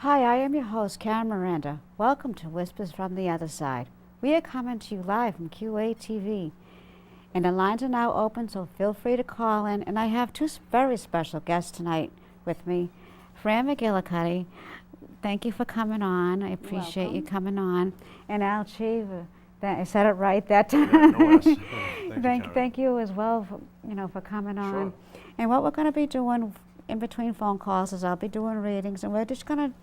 Hi, I am your host, Karen Miranda. Welcome to Whispers from the Other Side. We are coming to you live from QA TV. And the lines are now open, so feel free to call in. And I have two very special guests tonight with me. Fran McGillidully, thank you for coming on. I appreciate you coming on. And Al Cheever, I said it right that time. Yeah, no worries. Thank you, thank you as well for coming on. Sure. And what we're going to be doing in between phone calls is I'll be doing readings, and we're just going to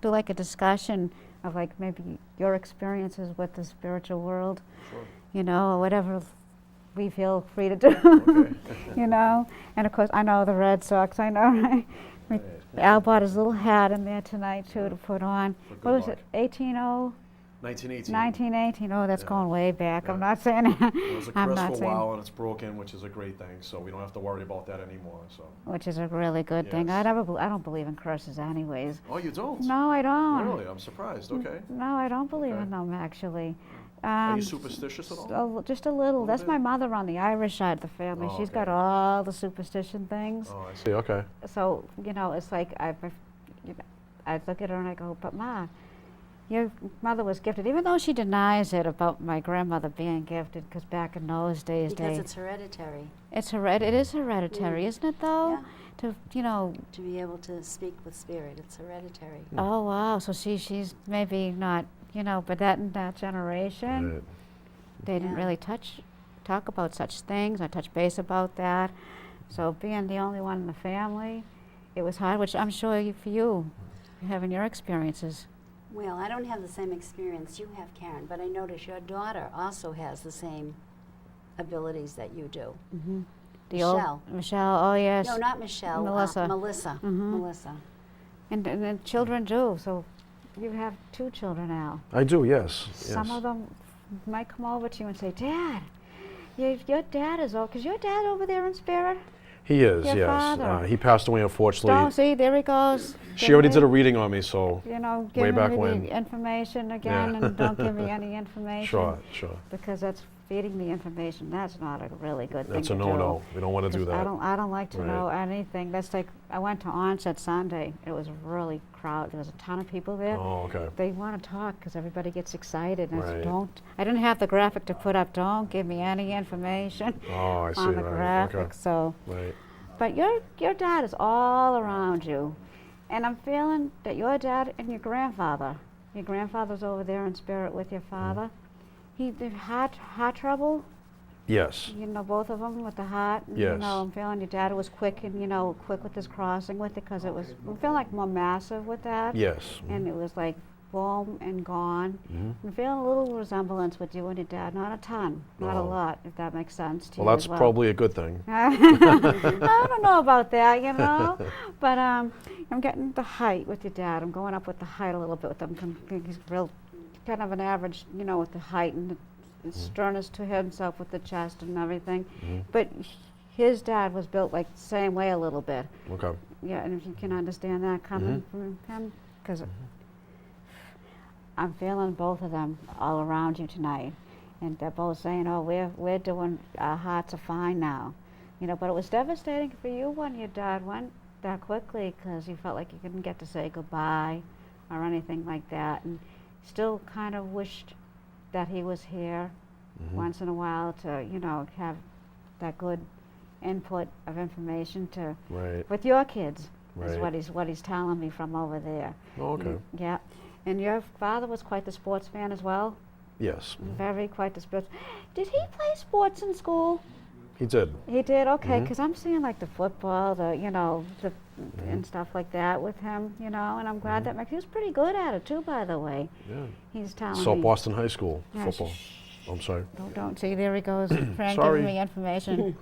do like a discussion of like maybe your experiences with the spiritual world, Sure. Or whatever we feel free to do, Okay. And of course, I know the Red Sox, I know, right? Al bought his little hat in there tonight too to put on. For good What was luck. it, 18 1918. 1918? Oh, that's Yeah. going way back. Yeah. I'm not saying that. It was a I'm Chris not for a saying, while and it's broken, which is a great thing. So we don't have to worry about that anymore. So. which is a really good thing. Yes. I don't believe in curses anyways. Oh, you don't? No, I don't. Really? I'm surprised. Okay. No, I don't believe Okay. in them actually. Are you superstitious at all? Just a little. That's bit? my mother on the Irish side of the family. Oh, She's got okay. all the superstition things. Oh, I see. Okay. So, it's like I look at her and I go, but Ma, your mother was gifted, even though she denies it about my grandmother being gifted, because back in those days, Because it's hereditary. it is hereditary, isn't it though? Yeah. To To be able to speak with spirit, it's hereditary. oh wow, so she's maybe not, but that in that generation, Right. they didn't Yeah. really talk about such things or touch base about that. So being the only one in the family, it was hard, which I'm sure for you, having your experiences. Well, I don't have the same experience you have, Karen, but I notice your daughter also has the same abilities that you do. Mm-hmm. Michelle, oh yes. No, not Michelle. Melissa. Melissa. Mhm. Melissa. And then children do, so you have two children now. I do, yes. Some of them might come over to you and say, Dad, your dad is old, because your dad over there in spirit? He is, Your yes. father. He passed away, unfortunately. Don't see, there he goes. She already did a reading on me, so way Giving back me when. the information again, Yeah. and don't give me any information. Sure. Because that's feeding me information. That's not a really good thing That's to a do. no-no. We don't want to do 'Cause that. I don't like to Right. know anything. That's like, I went to Onset Sunday. It was really crowded. There was a ton of people there. Oh, okay. They want to talk because everybody gets excited. And I said, Right. I didn't have the graphic to put up. Don't give me any information Oh, I see. on the Right. graphic. Okay. So, Right. but your dad is all around you. And I'm feeling that your dad and your grandfather's over there in spirit with your father. They've had heart trouble. Yes. Both of them with the heart. And, Yes. I'm feeling your dad was quick and, quick with his crossing with it because I'm feeling like more massive with that. Yes. And it was like boom and gone. Mhm. I'm feeling a little resemblance with you and your dad. Not a ton, not a Oh. lot, if that makes sense to Well, you that's as well. probably a good thing. I don't know about that, But I'm getting the height with your dad. I'm going up with the height a little bit with him. He's real, kind of an average, with the height and the sternness to himself with the chest and everything. Mhm. But his dad was built like the same way a little bit. Okay. Yeah, and if you can understand that coming from him, because I'm feeling both of them all around you tonight, and they're both saying, "Oh, we're doing, our hearts are fine now," But it was devastating for you when your dad went that quickly because you felt like you couldn't get to say goodbye or anything like that, and still kind of wished that he was here once in a while to, have that good input of information to Right. with your kids. Is Right. what he's telling me from over there. Oh, okay. Yeah. And your father was quite the sports fan as well? Yes. Very quite the sports. Did he play sports in school? He did. He did? Okay, Mhm. because I'm seeing like the football, and stuff like that with him, and I'm glad that he was pretty good at it too, by the way. Yeah. He's telling Saw me. Boston High School Yeah, football. I'm sorry. Don't see, there he goes, Frank Sorry. giving me information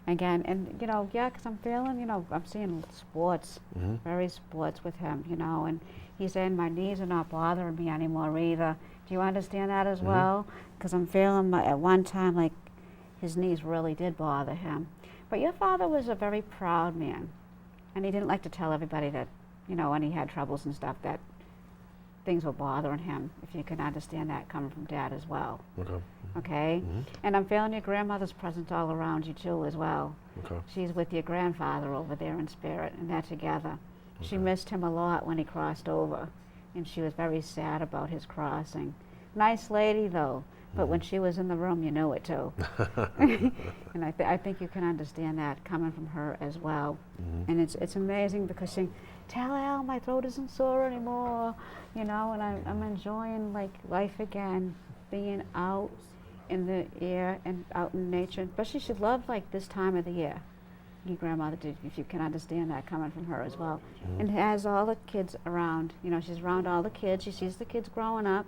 again. And, because I'm feeling, I'm seeing sports, Mhm. very sports with him, and he's saying my knees are not bothering me anymore either. Do you understand that as well? Because I'm feeling at one time like his knees really did bother him. But your father was a very proud man, and he didn't like to tell everybody that, when he had troubles and stuff, that things were bothering him, if you can understand that coming from Dad as well. Okay. Okay? And I'm feeling your grandmother's presence all around you too as well. Okay. She's with your grandfather over there in spirit, and they're together. She Okay. missed him a lot when he crossed over, and she was very sad about his crossing. Nice lady, though, but when she was in the room, you knew it, too. And I think you can understand that coming from her as well. And it's amazing because she, tell Al my throat isn't sore anymore, you know, and I'm enjoying like life again, being out in the air and out in nature. Especially she loved like this time of the year. Your grandmother did, if you can understand that coming from her as well. And has all the kids around, you know, she's around all the kids. She sees the kids growing up.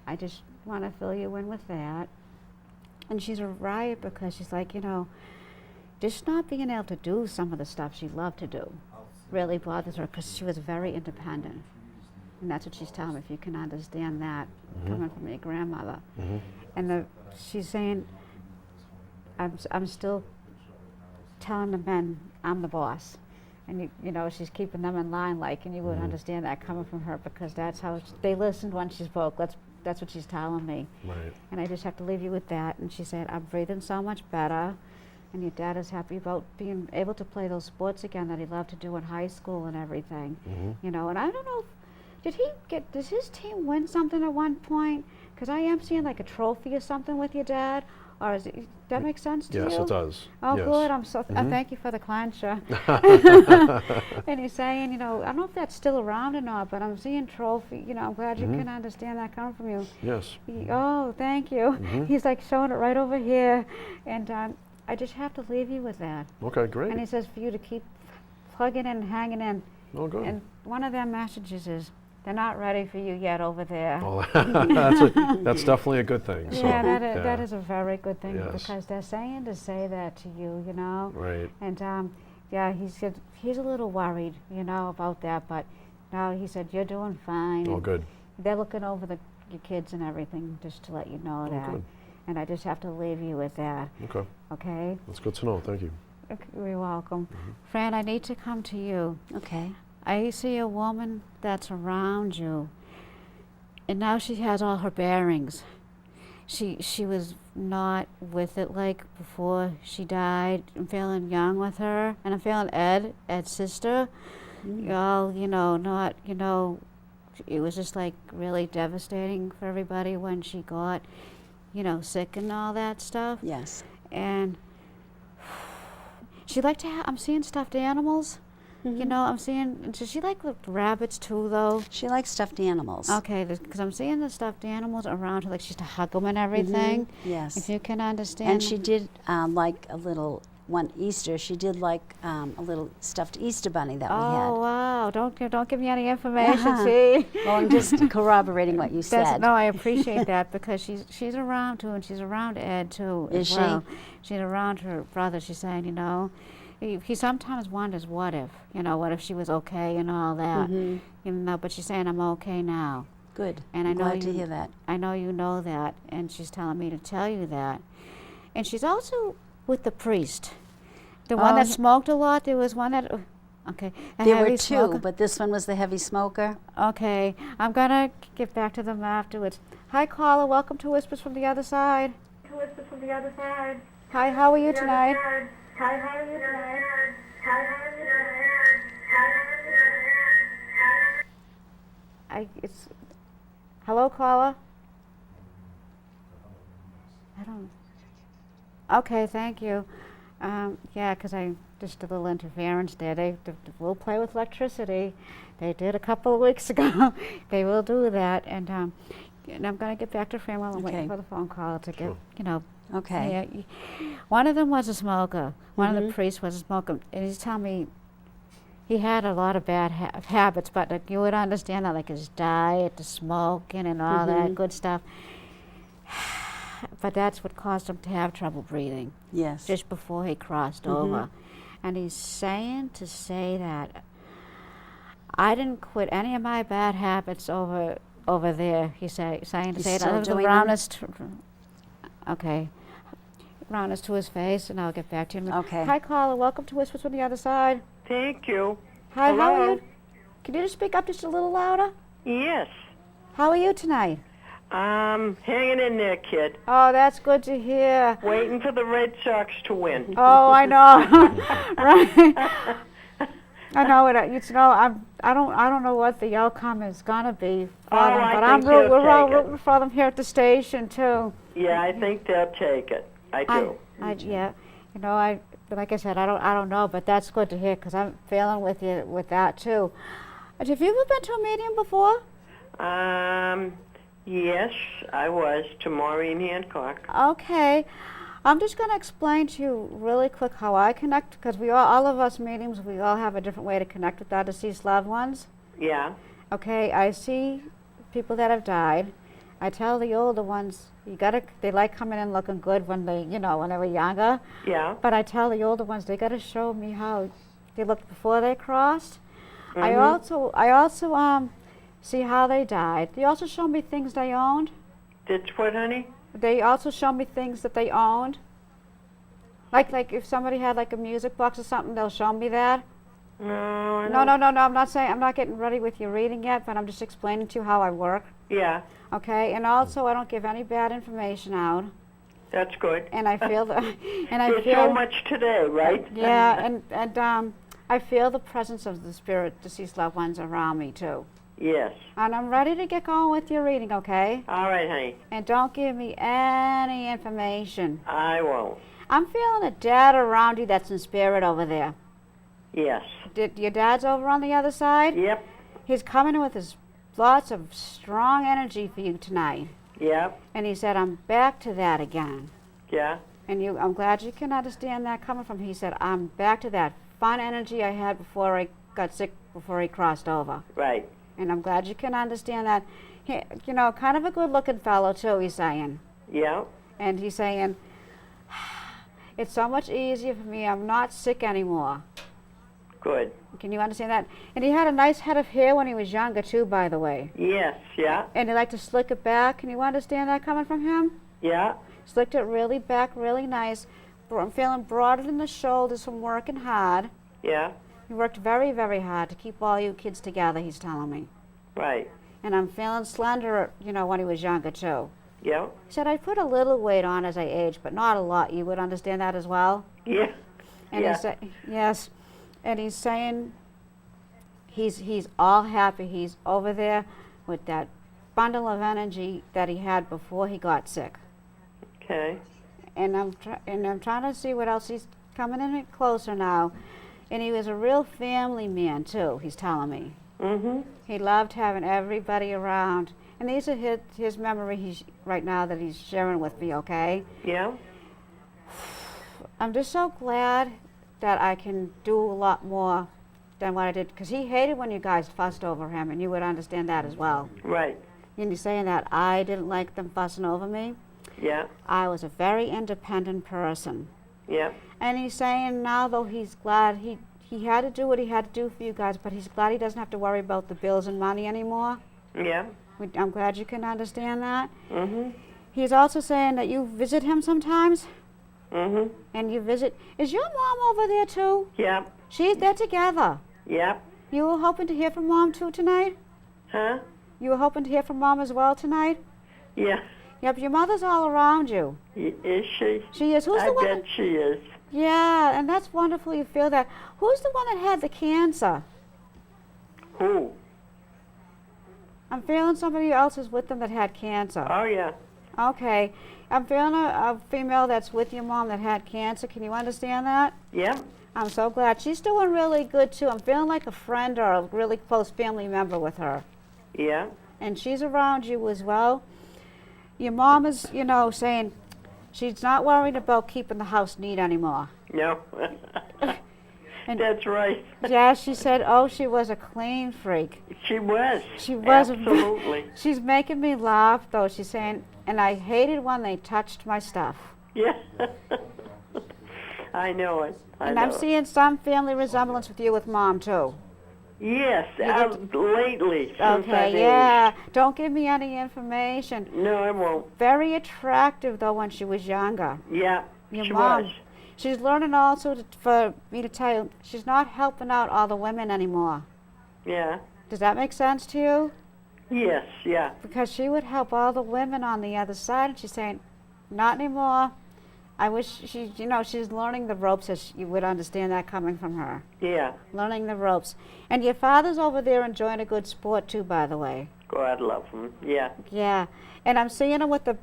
I just want to fill you in with that. And she's a riot because she's like, you know, just not being able to do some of the stuff she loved to do really bothers her because she was very independent. And that's what she's telling me, if you can understand that coming from your grandmother. And she's saying, I'm still telling the men I'm the boss. And you know, she's keeping them in line, like, and you would understand that coming from her because that's how they listened when she spoke. That's what she's telling me. Right. And I just have to leave you with that. And she said, I'm breathing so much better. And your dad is happy about being able to play those sports again that he loved to do in high school and everything. You know, and I don't know, does his team win something at one point? Because I am seeing like a trophy or something with your dad. Or that makes sense to you? Yes, it does. Oh, Yes. good. I'm so. Thank you for the clencher. And he's saying, you know, I don't know if that's still around or not, but I'm seeing trophy. You know, I'm glad you can understand that coming from you. Yes. Oh, thank you. He's like showing it right over here, and I just have to leave you with that. Okay, great. And he says for you to keep plugging in and hanging in. Oh, good. And one of their messages is, they're not ready for you yet over there. Oh, that's definitely a good thing. So, Yeah, that is a very good thing Yes. because they're saying to say that to you, you know. Right. And yeah, he said he's a little worried, you know, about that, but no, he said you're doing fine. Oh, And good. they're looking over your kids and everything, just to let you know that. good. And I just have to leave you with that. Okay. Okay. That's good to know. Thank you. Okay, you're welcome. Fran, I need to come to you. Okay. I see a woman that's around you, and now she has all her bearings. She was not with it like before she died. I'm feeling young with her, and I'm feeling Ed's sister. All, you know, not, you know, it was just like really devastating for everybody when she got, you know, sick and all that stuff. Yes. And she liked to have, I'm seeing stuffed animals. You know, I'm seeing, does she like the rabbits too, though? She likes stuffed animals. Okay, because I'm seeing the stuffed animals around her, like she used to hug them and everything. Yes. If you can understand. And she did like a little, one Easter, she did like a little stuffed Easter bunny that we had. Oh, wow. Don't give me any information, see? Well, I'm just corroborating what you said. No, I appreciate that because she's around too, and she's around Ed too. Is as she? well. She's around her brother. She's saying, you know, he sometimes wonders what if she was okay and all that. You know, but she's saying I'm okay now. Good. And I'm I know glad to you- hear that. I know you know that, and she's telling me to tell you that. And she's also with the priest. The one that he- smoked a lot, there was one that, okay. a There were heavy two, smoker. but this one was the heavy smoker. Okay, I'm gonna get back to them afterwards. Hi, caller, welcome to Whispers from the Other Side. Whispers from the other side. Hi, how are you tonight? Hi, how are you tonight? Hello, caller? I don't, okay, thank you. Yeah, because I, just a little interference there. They will play with electricity. They did a couple of weeks ago. They will do that, and I'm going to get back to Fran while I'm waiting Okay. for the phone call to get, Sure. you know. Okay. Yeah, one of them was a smoker. One of the priests was a smoker, and he's telling me he had a lot of bad habits, but like, you would understand that, like his diet, the smoking, and all that good stuff. But that's what caused him to have trouble breathing Yes. just before he crossed over. And he's saying to say that I didn't quit any of my bad habits over there. He's saying to He's say it still out of the doing them? roundest. Okay. Roundest to his face, and I'll get back to him. Okay. Hi, caller. Welcome to Whispers from the Other Side. Thank you. Hi, how are Hello? you? Can you just speak up just a little louder? Yes. How are you tonight? Hanging in there, kid. Oh, that's good to hear. Waiting for the Red Sox to win. Oh, I know. Right. I know it. I don't know what the outcome is gonna be for Oh, them, I but think they'll we're all take it. rooting for them here at the station too. Yeah, I think they'll take it. I do. Yeah, but like I said, I don't know, but that's good to hear because I'm feeling with you with that too. Have you ever been to a medium before? Yes, I was, to Maureen Hancock. Okay, I'm just going to explain to you really quick how I connect because all of us mediums, we all have a different way to connect with our deceased loved ones. Yeah, Okay, I see people that have died. I tell the older ones, they like coming in looking good when when they were younger. yeah. But I tell the older ones, they got to show me how they looked before they crossed. I Mhm. also see how they died. They also show me things they owned. Did what, honey? They also show me things that they owned. Like if somebody had like a music box or something, they'll show me that. No, I No, don't. no, no, no. I'm not getting ready with your reading yet, but I'm just explaining to you how I work. Yeah, Okay, and also I don't give any bad information out. that's good. And I feel There's so much today, right? yeah, and I feel the presence of the spirit, deceased loved ones around me too. Yes. And I'm ready to get going with your reading, okay? All right, honey. And don't give me any information. I won't. I'm feeling a dad around you that's in spirit over there. Yes. Your dad's over on the other side? Yep. He's coming in with his lots of strong energy for you tonight. Yep. And he said, I'm back to that again. Yeah. And I'm glad you can understand that coming from him. He said, I'm back to that fun energy I had before I got sick, before he crossed over. Right. And I'm glad you can understand that. He, kind of a good-looking fellow, too, he's saying. Yeah. And he's saying, it's so much easier for me. I'm not sick anymore. Good. Can you understand that? And he had a nice head of hair when he was younger, too, by the way. Yes. Yeah. And he liked to slick it back. Can you understand that coming from him? Yeah. Slicked it really back, really nice. I'm feeling broader in the shoulders from working hard. Yeah. He worked very, very hard to keep all you kids together, he's telling me. Right. And I'm feeling slender, when he was younger, too. Yeah. He said, I put a little weight on as I age, but not a lot. You would understand that as well? Yeah. And Yeah. he said, yes. And he's saying he's all happy. He's over there with that bundle of energy that he had before he got sick. Okay. And I'm trying to see what else he's coming in closer now. And he was a real family man too, he's telling me. Mhm. He loved having everybody around. And these are his memories right now that he's sharing with me, okay? Yeah. I'm just so glad that I can do a lot more than what I did, because he hated when you guys fussed over him, and you would understand that as well. Right. And he's saying that I didn't like them fussing over me. Yeah. I was a very independent person. Yeah. And he's saying now, though, he's glad he had to do what he had to do for you guys, but he's glad he doesn't have to worry about the bills and money anymore. Yeah. I'm glad you can understand that. Mhm. He's also saying that you visit him sometimes, Mhm. and you visit. Is your mom over there too? Yeah. They're together. Yeah. You were hoping to hear from Mom too tonight? Huh? You were hoping to hear from Mom as well tonight? Yeah. Yep, your mother's all around you. Is she? She is. Who's I the one? bet she is. Yeah, and that's wonderful you feel that. Who's the one that had the cancer? Who? I'm feeling somebody else is with them that had cancer. Oh yeah. Okay. I'm feeling a female that's with your mom that had cancer. Can you understand that? Yeah. I'm so glad. She's doing really good too. I'm feeling like a friend or a really close family member with her. Yeah. And she's around you as well. Your mom is, saying she's not worried about keeping the house neat anymore. No. And That's right. yeah, she said, she was a clean freak. She was. She was. Absolutely. She's making me laugh, though. She's saying, and I hated when they touched my stuff. Yeah. I know it. And I'm seeing some family resemblance with you with Mom, too. Yes, get lately. Since I've Okay, yeah. Don't give me any information. aged. No, I won't. Very attractive, though, when she was younger. Yeah, Your she mom. was. She's learning also for me to tell you, she's not helping out all the women anymore. Yeah. Does that make sense to you? Yes, yeah. Because she would help all the women on the other side, and she's saying, not anymore. I wish she, she's learning the ropes, as you would understand that coming from her. Yeah. Learning the ropes. And your father's over there enjoying a good sport too, by the way. God love him. Yeah. Yeah. And I'm seeing him with the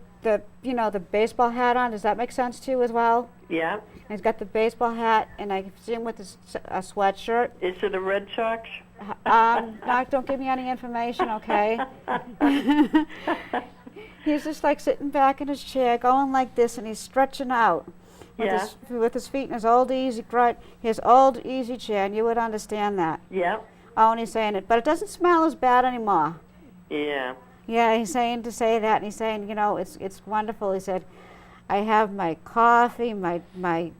baseball hat on. Does that make sense to you as well? Yeah. And he's got the baseball hat, and I see him with a sweatshirt. Is it a Red Sox? Don't give me any information, okay? He's just like sitting back in his chair, going like this, and he's stretching out with his feet in his old easy chair, and you would understand that. Yeah. Oh, and he's saying it, but it doesn't smell as bad anymore. Yeah. Yeah, he's saying to say that, and he's saying, it's wonderful. He said, I have my coffee, my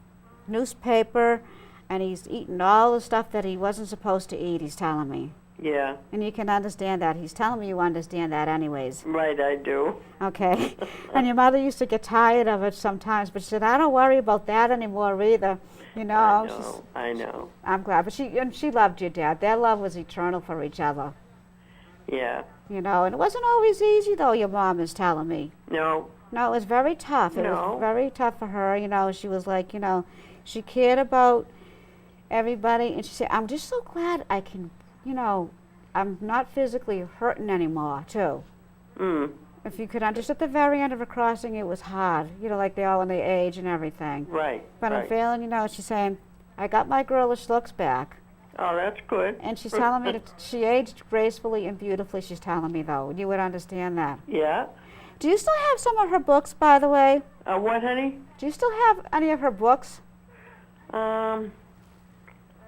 newspaper, and he's eating all the stuff that he wasn't supposed to eat, he's telling me. Yeah. And you can understand that. He's telling me you understand that anyways. Right, I do. Okay. And your mother used to get tired of it sometimes, but she said, I don't worry about that anymore either. I know. I'm glad. But she loved your dad. Their love was eternal for each other. Yeah. And it wasn't always easy, though, your mom is telling me. No. No, it was very tough. It No. was very tough for her. She was like, she cared about everybody. And she said, I'm just so glad I can, I'm not physically hurting anymore, too. Mm. If you could just at the very end of a crossing, it was hard, like they all when they age and everything. Right. But right. I'm feeling, she's saying, I got my girlish looks back. Oh, that's good. And she's telling me that she aged gracefully and beautifully, she's telling me, though. You would understand that. Yeah. Do you still have some of her books, by the way? What, honey? Do you still have any of her books?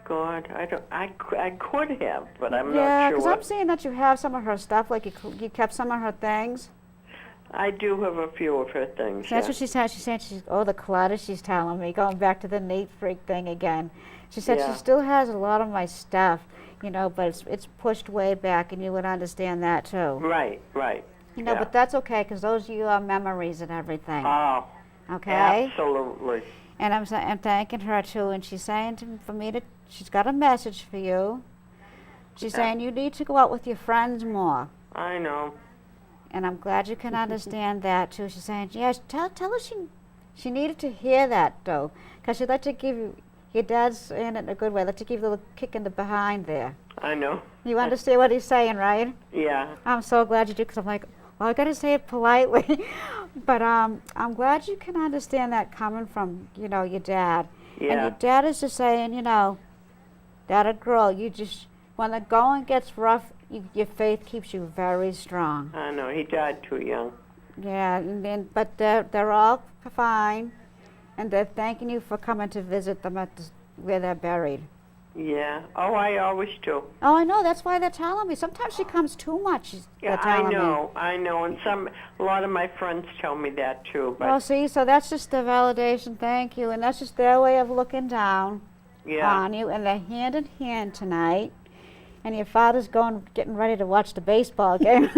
God, I don't. I could have, but I'm Yeah, not because sure. I'm seeing that you have some of her stuff, like you kept some of her things. I do have a few of her things. That's what she said. She said the clutter she's telling me, going back to the neat freak thing again. She said Yeah. she still has a lot of my stuff, but it's pushed way back, and you would understand that too. Right, right. Yeah. But that's okay, because those are your memories and everything. Oh, Okay? absolutely. And I'm thanking her too, and she's saying she's got a message for you. She's saying you need to go out with your friends more. I know. And I'm glad you can understand that too. She's saying, yes, tell her she needed to hear that though, because she'd like to give you, your dad's saying it in a good way, like to give you a little kick in the behind there. I know. You understand what he's saying, right? Yeah. I'm so glad you do, because I'm like, well, I got to say it politely. But I'm glad you can understand that coming from, your dad. Yeah. And your dad is just saying, that a girl, when the going gets rough, your faith keeps you very strong. I know. He died too young. Yeah, but they're all fine, and they're thanking you for coming to visit them where they're buried. Yeah. Oh, I always do. Oh, I know. That's why they're telling me. Sometimes she comes too much. Yeah, they're telling me. I know, and a lot of my friends tell me that too. But Oh, see, so that's just the validation. Thank you, and that's just their way of looking down on you. And they're hand in hand tonight. And your father's getting ready to watch the baseball game.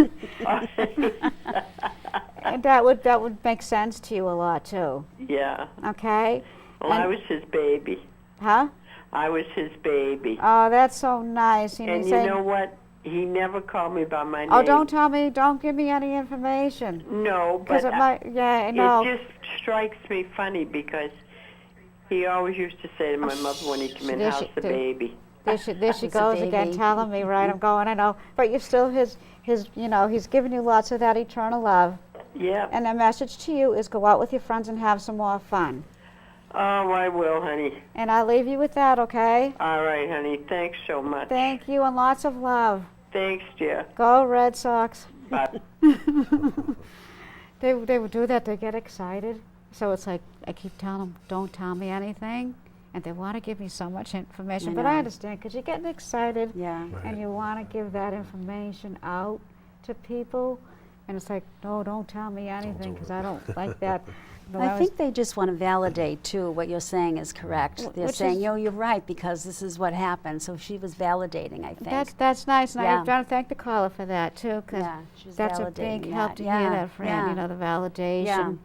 And that would make sense to you a lot too. Yeah. Okay. Well, I was his baby. Huh? I was his baby. Oh, that's so nice. And you know what? He never called me by my name. Oh, don't tell me. Don't give me any information. No, Because but it might. Yeah, I know. it just strikes me funny because he always used to say to my mother when he came in, "How's the baby?" There she It's a goes again, baby. telling me. Right, I'm going. I know, but you're still his. He's giving you lots of that eternal love. Yeah. And the message to you is go out with your friends and have some more fun. Oh, I will, honey. And I'll leave you with that, okay? All right, honey. Thanks so much. Thank you, and lots of love. Thanks, dear. Go Red Sox. Bye. They would do that. They get excited. So it's like I keep telling them, don't tell me anything. And they want to give me so much information. I But I know. understand, because you're getting excited. Yeah. And you want to give that information out to people. And it's like, no, don't tell me anything, because I don't like that. No, I think they just want to validate, too, what you're saying is correct. They're Which saying, is- you're right, because this is what happened. So she was validating, I think. That's nice, and Yeah. I want to thank the caller for that, too, because Yeah, she was that's a validating big help that. to Yeah, hear that, Fran, yeah. the validation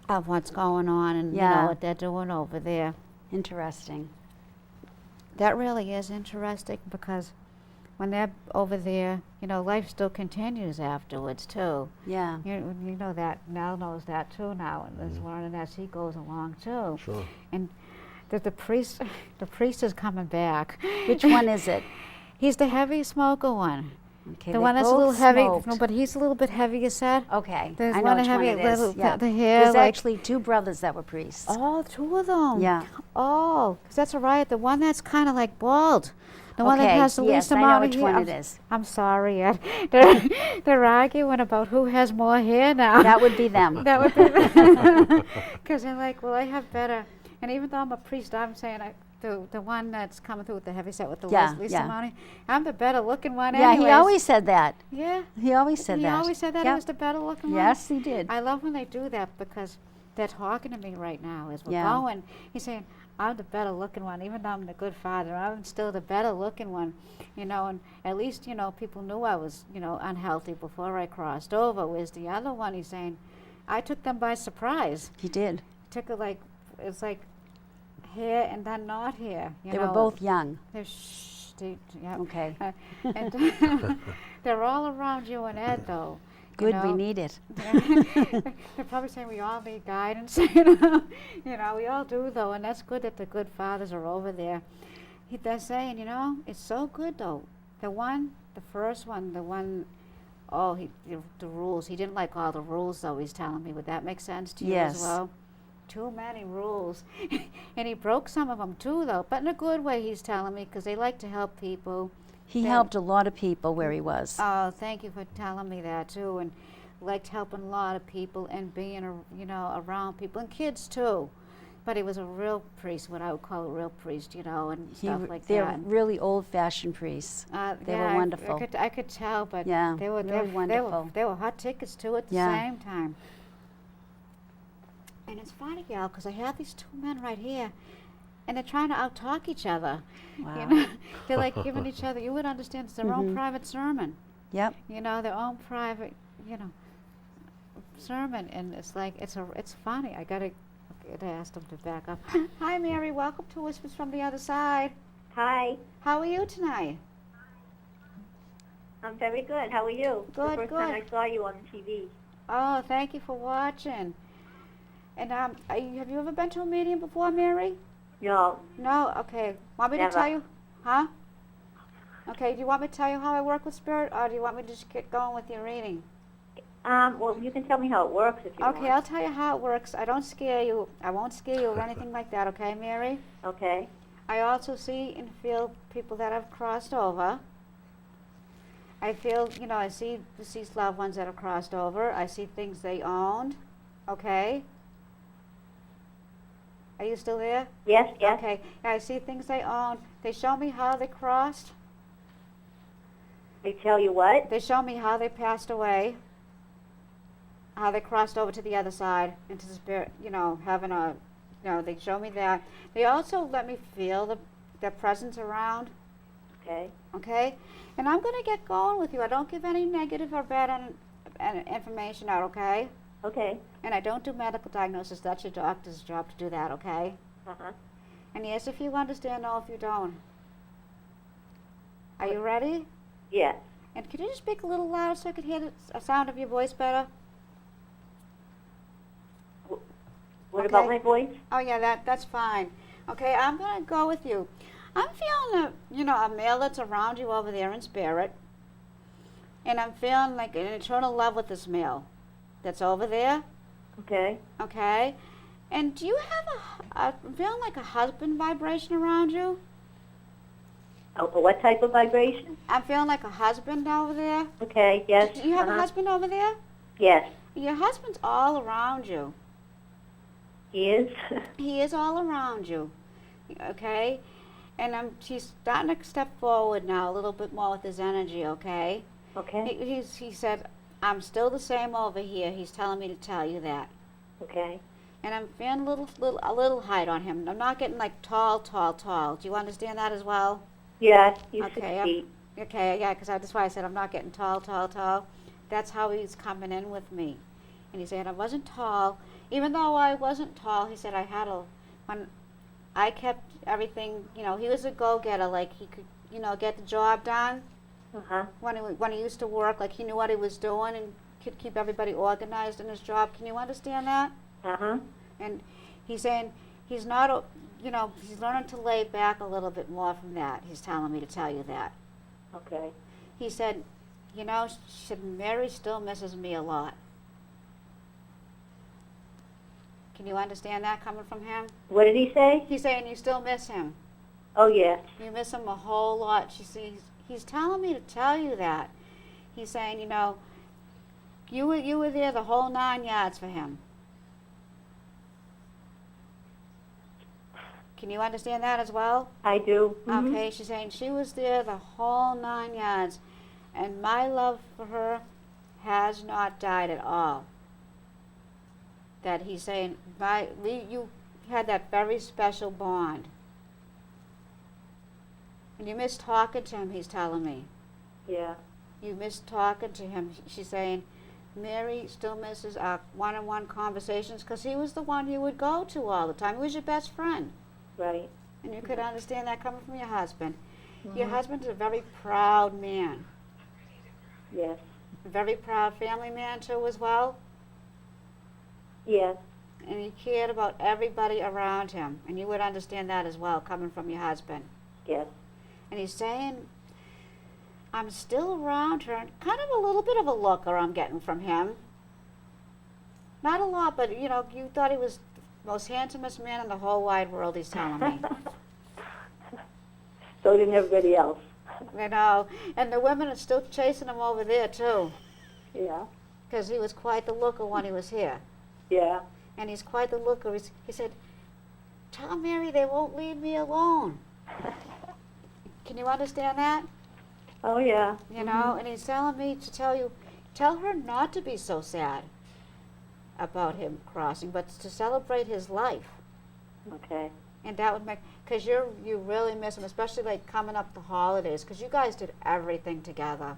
of what's going on and, Yeah. what they're doing over there. Interesting. That really is interesting, because when they're over there, life still continues afterwards too. Yeah. You know that, Nell knows that too now, and is learning as he goes along too. Sure. And the priest is coming back. Which one is it? He's the heavy smoker one. Okay, The they one that's a little both heavy, smoked. no, but he's a little bit heavier set. Okay, There's I know one which heavy, one it is. little, Yeah. the hair, There's like, actually 2 brothers that were priests. oh, 2 of them. Yeah. Oh, 'cause that's all right. The one that's kind of like bald. The one that Okay, has the yes, least I know amount which of one hair. it is. I'm sorry, Ed. They're arguing about who has more hair now. That would be them. That would be them. Because they're like, well, I have better. And even though I'm a priest, I'm saying the one that's coming through with the heavy set with the Yeah, least yeah. amount of, I'm the better looking one Yeah, anyways. he always said that. Yeah. He always said He that. always said that he Yep. was the better looking one. Yes, he did. I love when they do that because they're talking to me right now as we're Yeah. going. He's saying, I'm the better looking one, even though I'm the good father. I'm still the better looking one, and at least, people knew I was, unhealthy before I crossed over. Whereas the other one, he's saying, I took them by surprise. He did. Took it it's like hair and then not hair. They were both young. They're yeah. Okay. And they're all around you and Ed, though. Good, we need it. They're probably saying we all need guidance. We all do though, and that's good that the good fathers are over there. They're saying, it's so good though. The first one, the rules. He didn't like all the rules though. He's telling me. Would that make sense to you Yes. as well? Too many rules, and he broke some of them too though, but in a good way. He's telling me because they like to help people. He helped a lot of people where he was. Oh, thank you for telling me that too, and liked helping a lot of people and being, around people and kids too. But he was a real priest, what I would call a real priest, and stuff like They're that. really old-fashioned priests. They were Yeah, wonderful. I could tell, but Yeah, they were really wonderful. They were hot tickets too at the Yeah. same time. And it's funny, y'all, because I have these 2 men right here, and they're trying to out-talk each other. Wow. They're like giving each other, you would understand, it's their own private sermon. Yep. Their own private, sermon, and it's like it's funny. I gotta ask them to back up. Hi, Mary. Welcome to Whispers from the Other Side. Hi, How are you tonight? I'm very good. How are you? Good, the first good. time I saw you on TV. Oh, thank you for watching. And have you ever been to a meeting before, Mary? No, No. Okay. Want me to Never. tell you? Huh? Okay. Do you want me to tell you how I work with spirit, or do you want me to just get going with your reading? well, you can tell me how it works if you Okay, want. I'll tell you how it works. I don't scare you. I won't scare you or anything like that. Okay, Mary? Okay. I also see and feel people that have crossed over. I feel, I see deceased loved ones that have crossed over. I see things they owned. Okay? Are you still there? Yes, yes. Okay. I see things they owned. They show me how they crossed. They tell you what? They show me how they passed away. How they crossed over to the other side into the spirit, having a, they show me that. They also let me feel their presence around. Okay. Okay? And I'm going to get going with you. I don't give any negative or bad information out, okay? Okay. And I don't do medical diagnosis. That's your doctor's job to do that, okay? Uh-huh. And yes, if you understand, no, if you don't. Are you ready? Yes. And could you just speak a little louder so I could hear the sound of your voice better? What Okay. about my voice? Oh, yeah, that's fine. Okay, I'm going to go with you. I'm feeling a male that's around you over there in spirit. And I'm feeling like an eternal love with this male that's over there. Okay. Okay? And do you have I'm feeling like a husband vibration around you? What type of vibration? I'm feeling like a husband over there. Okay, yes. Do you have a husband over there? Yes. Your husband's all around you. He is? He is all around you. Okay? And he's starting to step forward now a little bit more with his energy, okay? Okay. He said, I'm still the same over here. He's telling me to tell you that. Okay. And I'm feeling a little height on him. I'm not getting like tall. Do you understand that as well? Yeah, he's Okay, 6 feet. Okay, yeah, because that's why I said I'm not getting tall. That's how he's coming in with me. And he said I wasn't tall. Even though I wasn't tall, he said when I kept everything, he was a go-getter, like he could, get the job done. Uh-huh. When he used to work, like he knew what he was doing and could keep everybody organized in his job. Can you understand that? Uh-huh. And he's saying he's not, he's learning to lay back a little bit more from that. He's telling me to tell you that. Okay. He said, she said, Mary still misses me a lot. Can you understand that coming from him? What did he say? He's saying you still miss him. Oh, yes. You miss him a whole lot. He's telling me to tell you that. He's saying, you were there the whole 9 yards for him. Can you understand that as well? I do. Mhm. Okay, she's saying she was there the whole 9 yards, and my love for her has not died at all. That he's saying, you had that very special bond. And you miss talking to him, he's telling me. Yeah. You miss talking to him. She's saying, Mary still misses our one-on-one conversations because he was the one you would go to all the time. He was your best friend. Right. And you could understand that coming from your husband. Your Mhm. husband's a very proud man. Yes. A very proud family man, too, as well. Yes. And he cared about everybody around him. And you would understand that as well, coming from your husband. Yes. And he's saying, I'm still around her. Kind of a little bit of a looker I'm getting from him. Not a lot, but, you thought he was the most handsomest man in the whole wide world, he's telling me. So did everybody else. And the women are still chasing him over there, too. Yeah. Because he was quite the looker when he was here. Yeah. And he's quite the looker. He said, tell Mary they won't leave me alone. Can you understand that? Oh, yeah. And he's telling me to tell her not to be so sad about him crossing, but to celebrate his life. Okay. And that would make, because you really miss him, especially like coming up the holidays, because you guys did everything together.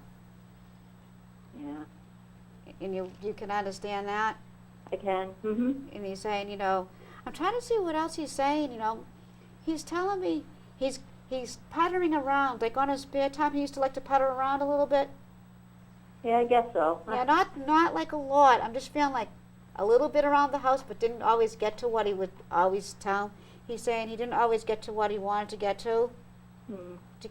Yeah. And you can understand that? I can. Mhm. And he's saying, I'm trying to see what else he's saying, He's telling me he's puttering around. Like on his spare time, he used to like to putter around a little bit. Yeah, I guess so. Yeah, not like a lot. I'm just feeling like a little bit around the house, but didn't always get to what he would always tell. He's saying he didn't always get to what he wanted to get to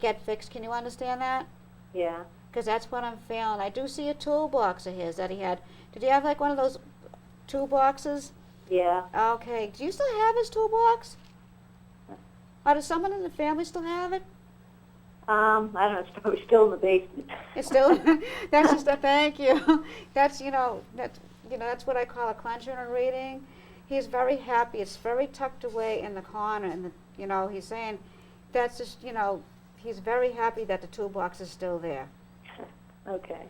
get fixed. Can you understand that? Yeah. Because that's what I'm feeling. I do see a toolbox of his that he had. Did he have like one of those toolboxes? Yeah. Okay. Do you still have his toolbox? Or does someone in the family still have it? I don't know. It's probably still in the basement. It's still. That's just a thank you. That's that's what I call a cleanser in a reading. He's very happy. It's very tucked away in the corner, and he's saying that's just he's very happy that the toolbox is still there, Okay.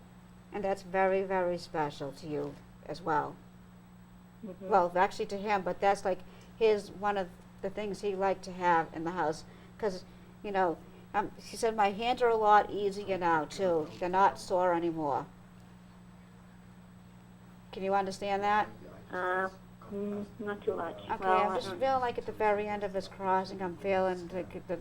and that's very, very special to you as well. Mhm. Well, actually to him, but that's like one of the things he liked to have in the house, because she said my hands are a lot easier now too. They're not sore anymore. Can you understand that? Not too much. Okay, Well, I'm just feeling like at the very end of his crossing, I'm feeling like the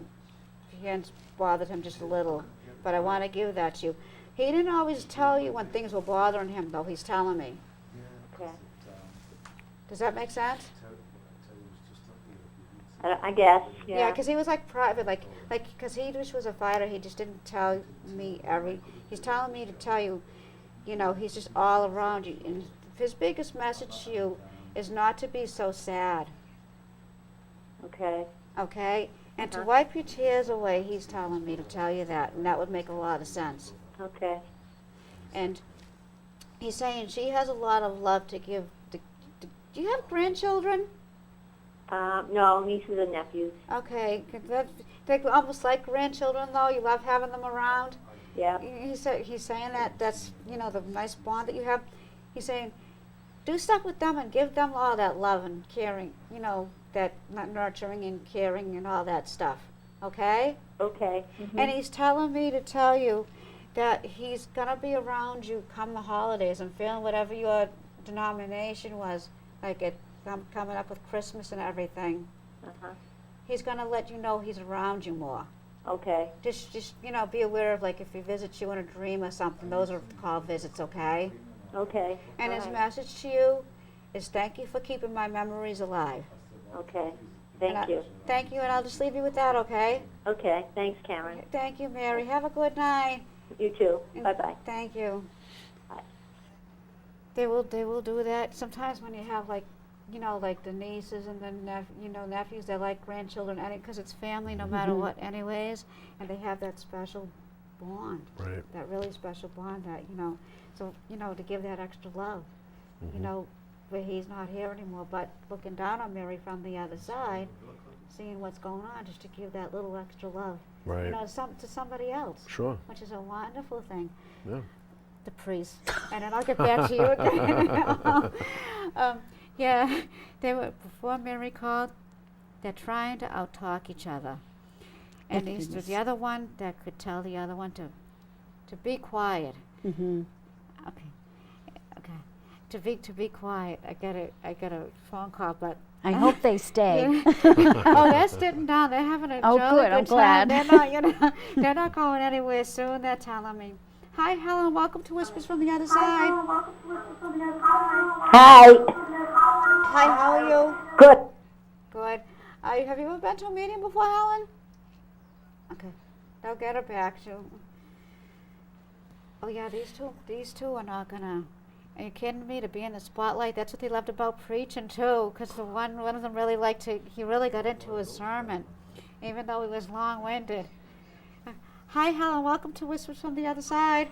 hands bothered him just a little, but I want to give that to you. He didn't always tell you when things were bothering him, though. He's telling me. Okay. Does that make sense? I guess. Yeah. Yeah, because he was like private, like because he just was a fighter. He just didn't tell me He's telling me to tell you, he's just all around you. And his biggest message to you is not to be so sad. Okay. Okay? And to Uh-huh. wipe your tears away, he's telling me to tell you that, and that would make a lot of sense. Okay. And he's saying she has a lot of love to give. Do you have grandchildren? No, nieces and nephews. Okay, 'cause they're almost like grandchildren, though. You love having them around. Yeah. He's saying that's the nice bond that you have. He's saying, do stuff with them and give them all that love and caring, that nurturing and caring and all that stuff. Okay? Okay. Mhm. And he's telling me to tell you that he's gonna be around you come the holidays and feeling whatever your denomination was, like coming up with Christmas and everything. Uh-huh. He's gonna let you know he's around you more. Okay. Just be aware of, like, if he visits you in a dream or something, those are called visits, okay? Okay. And all his right. message to you is thank you for keeping my memories alive. Okay. And Thank you. Thank you, and I'll just leave you with that, okay? Okay. Thanks, Karen. Thank you, Mary. Have a good night. You too. And Bye-bye. Thank you. Bye. They will do that. Sometimes when you have, like, like the nieces and the nephews, they're like grandchildren, because it's family no matter what anyways, and they have that special bond, Right. that really special bond that, so, to give that extra love, where he's not here anymore, but looking down on Mary from the other side, seeing what's going on, just to give that little extra love, Right. to somebody else, Sure. which is a wonderful thing. Yeah. The priest, and then I'll get back to you again. Yeah, before Mary called, they're trying to out-talk each other. And the other one that could tell the other one to be quiet. Mm-hmm. Okay. To be quiet. I got a phone call, but I hope they stay. oh, they're sitting down. They're having a Oh, jolly good. I'm time. glad. They're not, they're not going anywhere soon. They're telling me, "Hi, Helen. Welcome to Whispers from the Other Side." Hi. Hi, how are you? Good. Good. Have you ever been to a meeting before, Helen? Okay. They'll get her back to. Oh yeah, these two are not gonna. Are you kidding me? To be in the spotlight. That's what they loved about preaching too. Because one of them really liked to. He really got into his sermon, even though he was long-winded. Hi, Helen. Welcome to Whispers from the Other Side.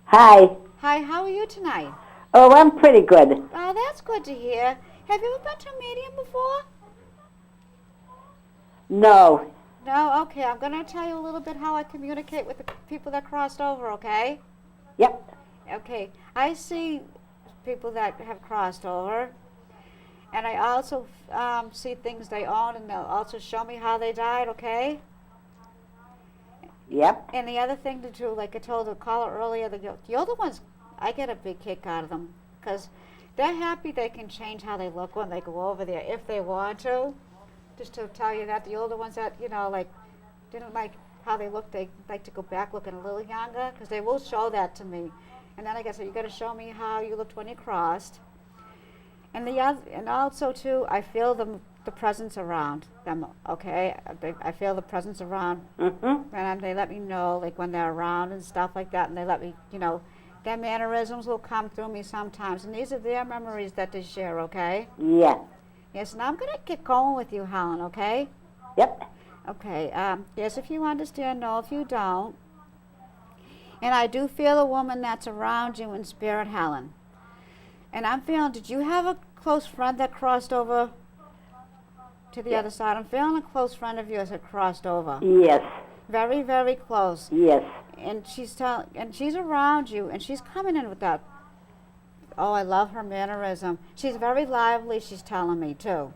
Hi. Hi. How are you tonight? Oh, I'm pretty good. Oh, that's good to hear. Have you ever been to a meeting before? No. No? Okay, I'm going to tell you a little bit how I communicate with the people that crossed over, okay? Yep. Okay, I see people that have crossed over, and I also see things they own, and they'll also show me how they died, okay? Yep. And the other thing to do, like I told the caller earlier, the older ones, I get a big kick out of them, because they're happy they can change how they look when they go over there, if they want to. Just to tell you that the older ones that, like, didn't like how they look, they like to go back looking a little younger, because they will show that to me. And then I guess you got to show me how you looked when you crossed. And and also too, I feel the presence around them. Okay, I feel the presence around, and they let me know, like, when they're around and stuff like that. And they let me, their mannerisms will come through me sometimes, and these are their memories that they share. Okay. Yeah. Yes, and I'm gonna get going with you, Helen. Okay. Yep. Okay. Yes, if you understand, no, if you don't. And I do feel a woman that's around you in spirit, Helen. And I'm feeling, did you have a close friend that crossed over to the other side? I'm feeling a close friend of yours that crossed over. Yes. Very, very close. Yes. And she's around you, and she's coming in with that. Oh, I love her mannerism. She's very lively, she's telling me, too.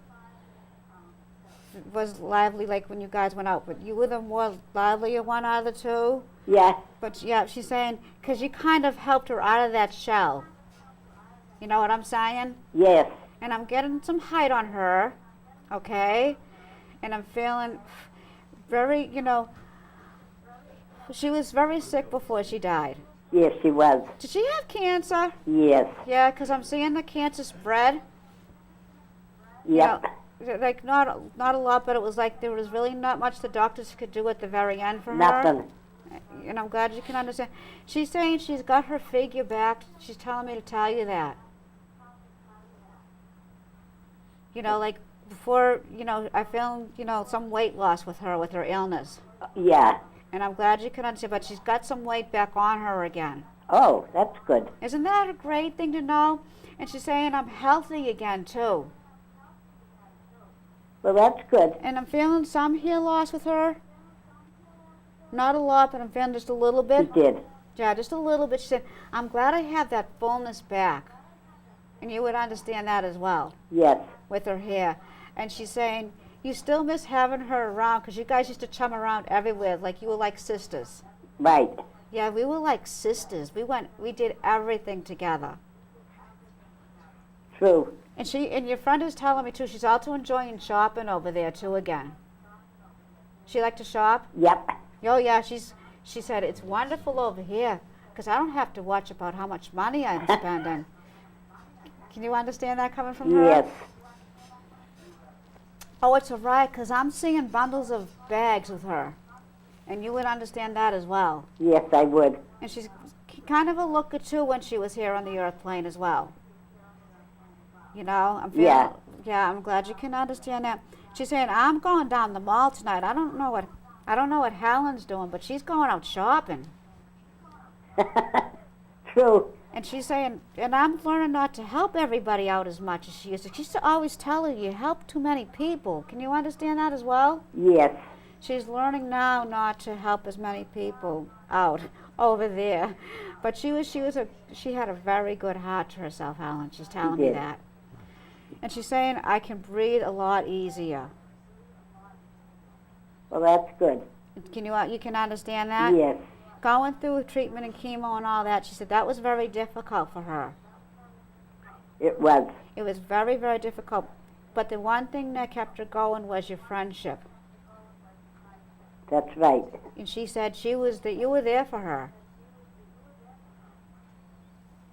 Was lively like when you guys went out, but you were the more livelier one out of the two. Yeah. But yeah, she's saying, because you kind of helped her out of that shell. You know what I'm saying? Yes. And I'm getting some height on her, okay? And I'm feeling very, she was very sick before she died. Yes, she was. Did she have cancer? Yes. Yeah, because I'm seeing the cancer spread. Yep. Like, not a lot, but it was like there was really not much the doctors could do at the very end for her. Nothing. And I'm glad you can understand. She's saying she's got her figure back. She's telling me to tell you that. Like before, I feel, some weight loss with her illness. Yeah. And I'm glad you can understand, but she's got some weight back on her again. Oh, that's good. Isn't that a great thing to know? And she's saying I'm healthy again, too. Well, that's good. And I'm feeling some hair loss with her. Not a lot, but I'm feeling just a little bit. She did. Yeah, just a little bit. She said, I'm glad I have that fullness back. And you would understand that as well. Yes. With her hair. And she's saying, you still miss having her around, because you guys used to chum around everywhere, like you were like sisters. Right. Yeah, we were like sisters. We did everything together. True. And your friend is telling me too, she's also enjoying shopping over there too again. She like to shop? Yep. Oh yeah, she said it's wonderful over here because I don't have to watch about how much money I'm spending. Can you understand that coming from her? Yes. Oh, it's all right because I'm seeing bundles of bags with her, and you would understand that as well. Yes, I would. And she's kind of a looker too when she was here on the earth plane as well. You know, I'm feeling, yeah, I'm glad you can understand that. She's saying I'm going down the mall tonight. I don't know what Helen's doing, but she's going out shopping. True. And she's saying, and I'm learning not to help everybody out as much as she used to. She used to always tell her, you help too many people. Can you understand that as well? Yes. She's learning now not to help as many people out over there. But she had a very good heart to herself, Helen. She's telling me did. that. And she's saying, I can breathe a lot easier. Well, that's good. Can you can understand that? Yes. Going through treatment and chemo and all that, she said that was very difficult for her. It was. It was very, very difficult. But the one thing that kept her going was your friendship. That's right. And she said you were there for her.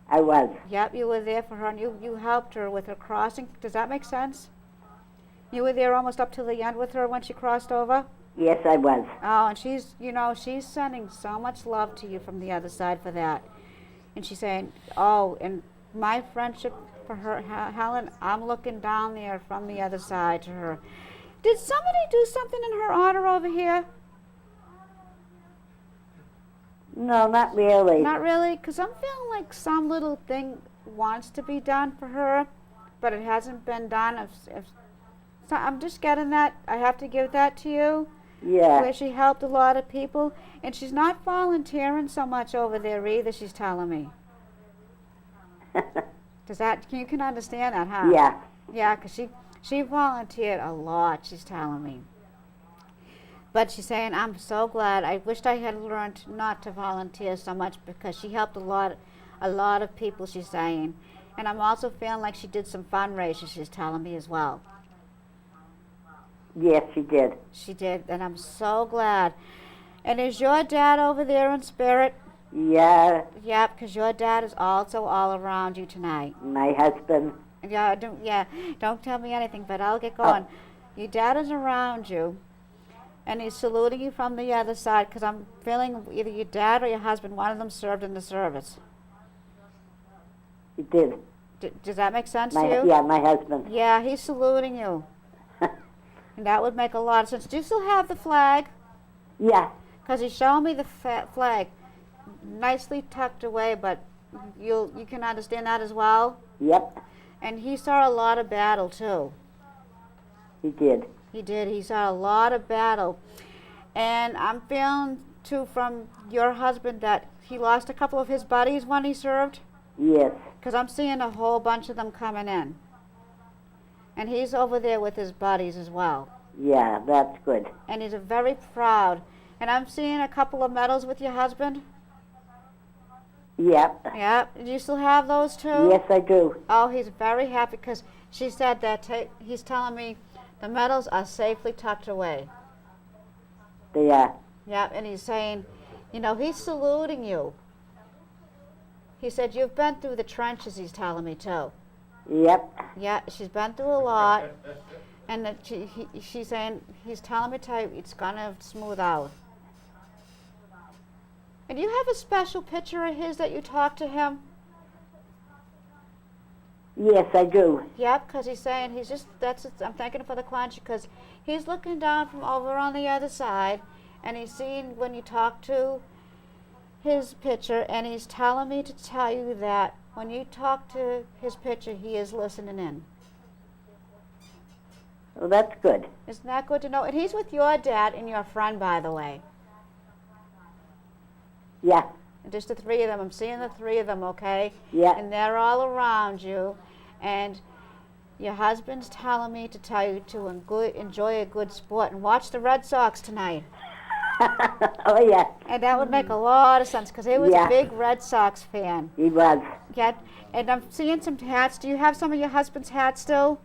I was. Yep, you were there for her, and you helped her with her crossing. Does that make sense? You were there almost up to the end with her when she crossed over? Yes, I was. Oh, and she's sending so much love to you from the other side for that. And she's saying, oh, and my friendship for her, Helen, I'm looking down there from the other side to her. Did somebody do something in her honor over here? No, not really. Not really, because I'm feeling like some little thing wants to be done for her, but it hasn't been done. So I'm just getting that. I have to give that to you. Yeah. Where she helped a lot of people, and she's not volunteering so much over there either, she's telling me. You can understand that, huh? Yeah. Yeah, because she volunteered a lot, she's telling me. But she's saying, I'm so glad. I wished I had learned not to volunteer so much because she helped a lot of people, she's saying. And I'm also feeling like she did some fundraisers, she's telling me as well. Yes, she did. She did, and I'm so glad. And is your dad over there in spirit? Yeah. Yep, because your dad is also all around you tonight. My husband. Yeah, don't tell me anything, but I'll get going. Your dad is around you, and he's saluting you from the other side, because I'm feeling either your dad or your husband, one of them served in the service. He did. Does that make sense to you? Yeah, my husband. Yeah, he's saluting you. And that would make a lot of sense. Do you still have the flag? Yeah. Because he's showing me the flag, nicely tucked away, but you can understand that as well? Yep. And he saw a lot of battle, too. He did. He did. He saw a lot of battle. And I'm feeling, too, from your husband that he lost a couple of his buddies when he served. Yes. Because I'm seeing a whole bunch of them coming in. And he's over there with his buddies as well. Yeah, that's good. And he's very proud. And I'm seeing a couple of medals with your husband. Yep. Yep. Do you still have those too? Yes, I do. Oh, he's very happy because she said that he's telling me the medals are safely tucked away. They are. Yep. And he's saying, he's saluting you. He said, you've been through the trenches, he's telling me too. Yep. Yeah, she's been through a lot, and that she's saying, he's telling me it's gonna smooth out. And you have a special picture of his that you talked to him? Yes, I do. Yep, because he's saying I'm thanking him for the client because he's looking down from over on the other side, and he's seeing when you talk to his picture, and he's telling me to tell you that when you talk to his picture, he is listening in. Well, that's good. Isn't that good to know? And he's with your dad and your friend, by the way. Yeah. And just the three of them. I'm seeing the three of them, okay? Yeah. And they're all around you. And your husband's telling me to tell you to enjoy a good sport and watch the Red Sox tonight. Oh, yeah. And that would make a lot of sense because he was a big Red Sox fan. He was. Yeah. And I'm seeing some hats. Do you have some of your husband's hats still?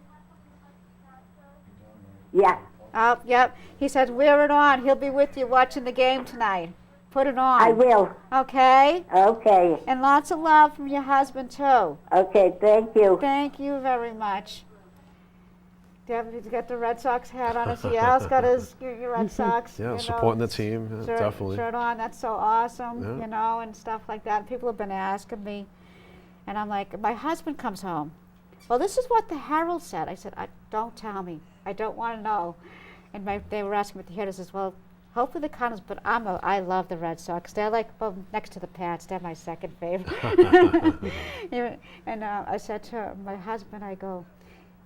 Yeah. Oh, yep. He said, wear it on. He'll be with you watching the game tonight. Put it on. I will. Okay? Okay. And lots of love from your husband, too. Okay, thank you. Thank you very much. He's got the Red Sox hat on. I see Al's got his Red Sox. Yeah, supporting the team, yeah, definitely. Shirt on. That's so awesome, Yeah. you know, and stuff like that. People have been asking me, and I'm like, my husband comes home. Well, this is what the Herald said. I said, don't tell me. I don't want to know. And they were asking me to hear this as well. Hopefully the Cardinals, but I love the Red Sox. They're like next to the Pats. They're my second favorite. And I said to my husband, I go,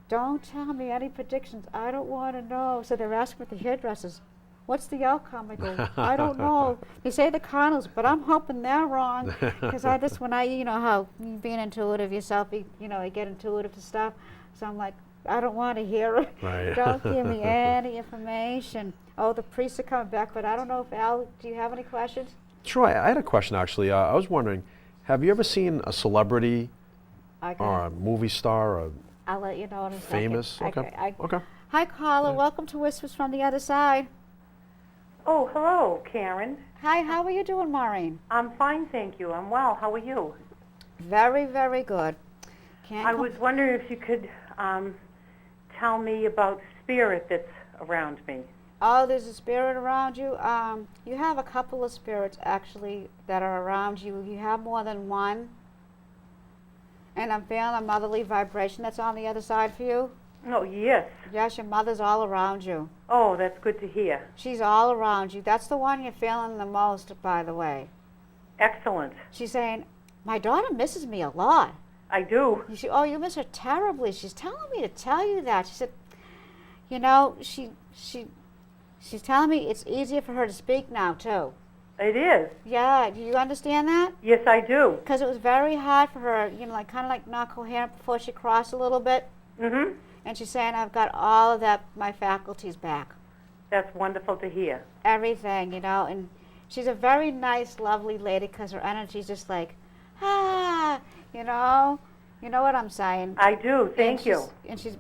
don't tell me any predictions. I don't want to know. So they're asking with the hairdressers, what's the outcome? I go, I don't know. They say the Cardinals, but I'm hoping they're wrong. Because you know how being intuitive yourself, you know, I get intuitive to stuff. So I'm like, I don't want to hear it. Right. Don't give me any information. Oh, the priests are coming back, but I don't know if Al, do you have any questions? Sure, I had a question actually. I was wondering, have you ever seen a celebrity or a movie star or I'll let you know in a famous? second. Okay. Okay. Hi, Carla. Welcome to Whispers from the Other Side. Oh, hello, Karen. Hi, how are you doing, Maureen? I'm fine, thank you. I'm well. How are you? Very, very good. I was wondering if you could tell me about spirit that's around me. Oh, there's a spirit around you. You have a couple of spirits, actually, that are around you. You have more than one. And I'm feeling a motherly vibration that's on the other side for you. Oh, yes. Yes, your mother's all around you. Oh, that's good to hear. She's all around you. That's the one you're feeling the most, by the way. Excellent. She's saying, my daughter misses me a lot. I do. Oh, you miss her terribly. She's telling me to tell you that. She said, you know, she's telling me it's easier for her to speak now, too. It is. Yeah, do you understand that? Yes, I do. Because it was very hard for her, you know, like kind of like not coherent before she crossed a little bit. Mm-hmm. And she's saying, I've got all of that, my faculties back. That's wonderful to hear. Everything, you know, and she's a very nice, lovely lady because her energy's just like, you know what I'm saying. I do, thank you. And she's